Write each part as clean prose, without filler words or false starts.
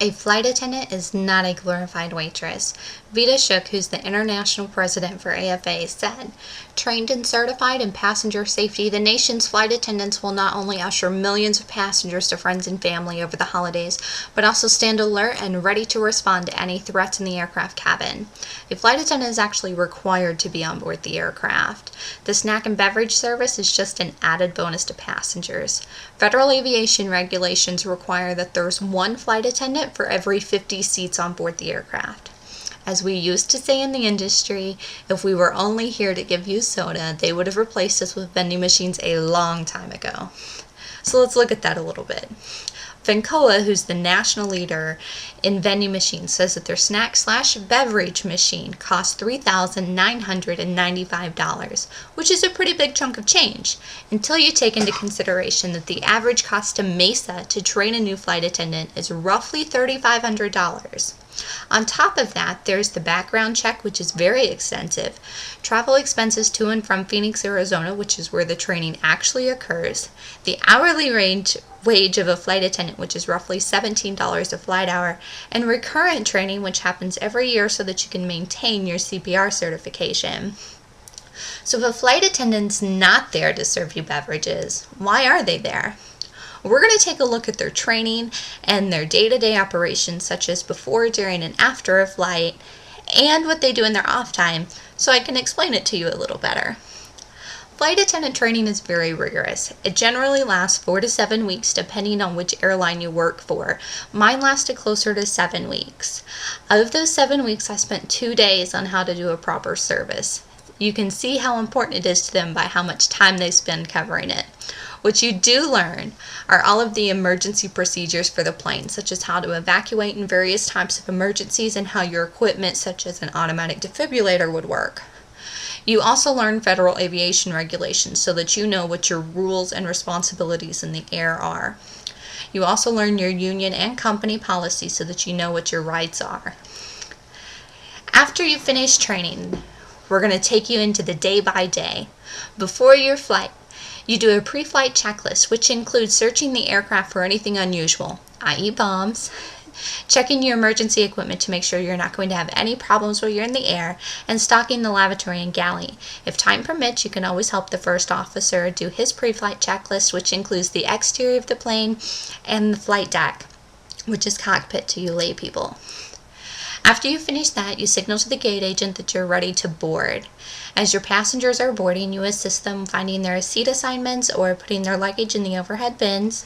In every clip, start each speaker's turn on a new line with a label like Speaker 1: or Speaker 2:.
Speaker 1: A flight attendant is not a glorified waitress. Vita Shook, who's the international president for AFA, said, "Trained and certified in passenger safety, the nation's flight attendants will not only usher millions of passengers to friends and family over the holidays, but also stand alert and ready to respond to any threats in the aircraft cabin." A flight attendant is actually required to be on board the aircraft. The snack and beverage service is just an added bonus to passengers. Federal aviation regulations require that there's one flight attendant for every 50 seats on board the aircraft. As we used to say in the industry, if we were only here to give you soda, they would have replaced us with vending machines a long time ago. So let's look at that a little bit. Vencoa, who's the national leader in vending machines, says that their snack/beverage machine costs $3,995, which is a pretty big chunk of change, until you take into consideration that the average cost to Mesa to train a new flight attendant is roughly $3,500. On top of that, there's the background check, which is very extensive, travel expenses to and from Phoenix, Arizona, which is where the training actually occurs, the hourly wage of a flight attendant, which is roughly $17 a flight hour, and recurrent training, which happens every year so that you can maintain your CPR certification. So if a flight attendant's not there to serve you beverages, why are they there? We're going to take a look at their training and their day-to-day operations, such as before, during, and after a flight, and what they do in their off time, so I can explain it to you a little better. Flight attendant training is very rigorous. It generally lasts 4 to 7 weeks, depending on which airline you work for. Mine lasted closer to 7 weeks. Out of those 7 weeks, I spent 2 days on how to do a proper service. You can see how important it is to them by how much time they spend covering it. What you do learn are all of the emergency procedures for the plane, such as how to evacuate in various types of emergencies and how your equipment, such as an automatic defibrillator, would work. You also learn federal aviation regulations so that you know what your rules and responsibilities in the air are. You also learn your union and company policy so that you know what your rights are. After you finish training, we're going to take you into the day by day. Before your flight, you do a pre-flight checklist, which includes searching the aircraft for anything unusual, i.e. bombs, checking your emergency equipment to make sure you're not going to have any problems while you're in the air, and stocking the lavatory and galley. If time permits, you can always help the first officer do his pre-flight checklist, which includes the exterior of the plane and the flight deck, which is cockpit to you lay people. After you finish that, you signal to the gate agent that you're ready to board. As your passengers are boarding, you assist them finding their seat assignments or putting their luggage in the overhead bins.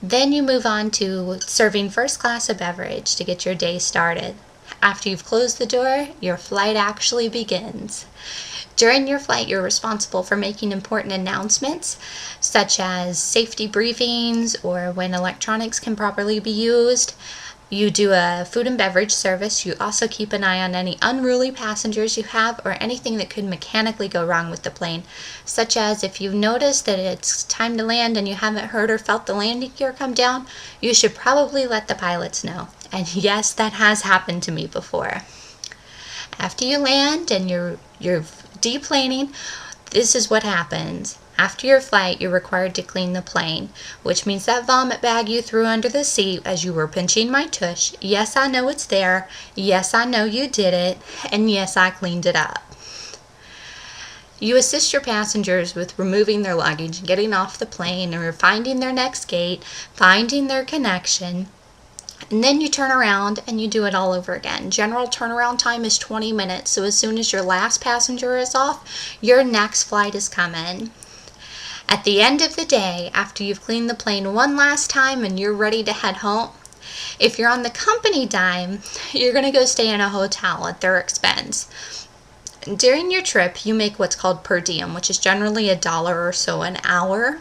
Speaker 1: Then you move on to serving first class a beverage to get your day started. After you've closed the door, your flight actually begins. During your flight, you're responsible for making important announcements, such as safety briefings or when electronics can properly be used. You do a food and beverage service. You also keep an eye on any unruly passengers you have or anything that could mechanically go wrong with the plane, such as if you've noticed that it's time to land and you haven't heard or felt the landing gear come down, you should probably let the pilots know. And yes, that has happened to me before. After you land and you're deplaning, this is what happens. After your flight, you're required to clean the plane, which means that vomit bag you threw under the seat as you were pinching my tush. Yes, I know it's there. Yes, I know you did it. And yes, I cleaned it up. You assist your passengers with removing their luggage, getting off the plane, or finding their next gate, finding their connection. And then you turn around and you do it all over again. General turnaround time is 20 minutes, so as soon as your last passenger is off, your next flight is coming. At the end of the day, after you've cleaned the plane one last time and you're ready to head home, if you're on the company dime, you're going to go stay in a hotel at their expense. During your trip, you make what's called per diem, which is generally $1 or so an hour.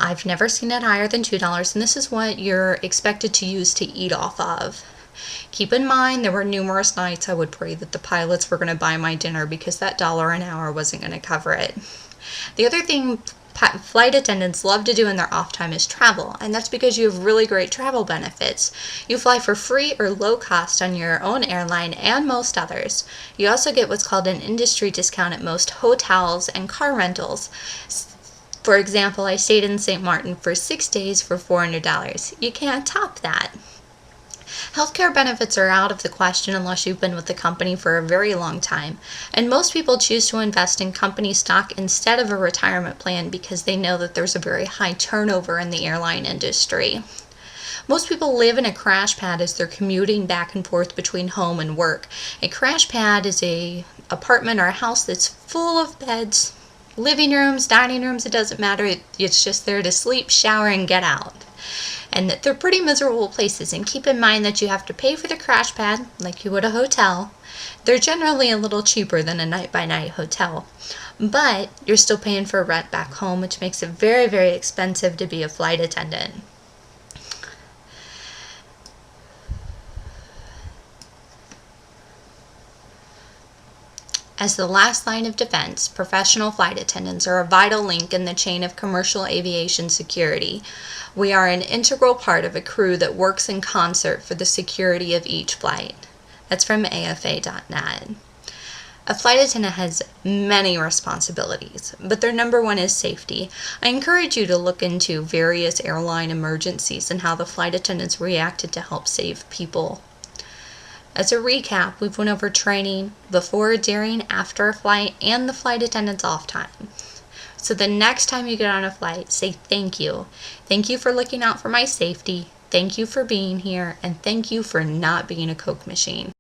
Speaker 1: I've never seen it higher than $2, and this is what you're expected to use to eat off of. Keep in mind, there were numerous nights I would pray that the pilots were going to buy my dinner because that $1 an hour wasn't going to cover it. The other thing flight attendants love to do in their off time is travel, and that's because you have really great travel benefits. You fly for free or low cost on your own airline and most others. You also get what's called an industry discount at most hotels and car rentals. For example, I stayed in St. Martin for 6 days for $400. You can't top that. Healthcare benefits are out of the question unless you've been with the company for a very long time, and most people choose to invest in company stock instead of a retirement plan because they know that there's a very high turnover in the airline industry. Most people live in a crash pad as they're commuting back and forth between home and work. A crash pad is a apartment or a house that's full of beds, living rooms, dining rooms, it doesn't matter. It's just there to sleep, shower, and get out. And that they're pretty miserable places. And keep in mind that you have to pay for the crash pad like you would a hotel. They're generally a little cheaper than a night-by-night hotel. But you're still paying for rent back home, which makes it very, very expensive to be a flight attendant. As the last line of defense, professional flight attendants are a vital link in the chain of commercial aviation security. We are an integral part of a crew that works in concert for the security of each flight. That's from AFA.net. A flight attendant has many responsibilities, but their number one is safety. I encourage you to look into various airline emergencies and how the flight attendants reacted to help save people. As a recap, we've went over training before, during, after a flight, and the flight attendant's off time. So the next time you get on a flight, say thank you. Thank you for looking out for my safety. Thank you for being here. And thank you for not being a Coke machine.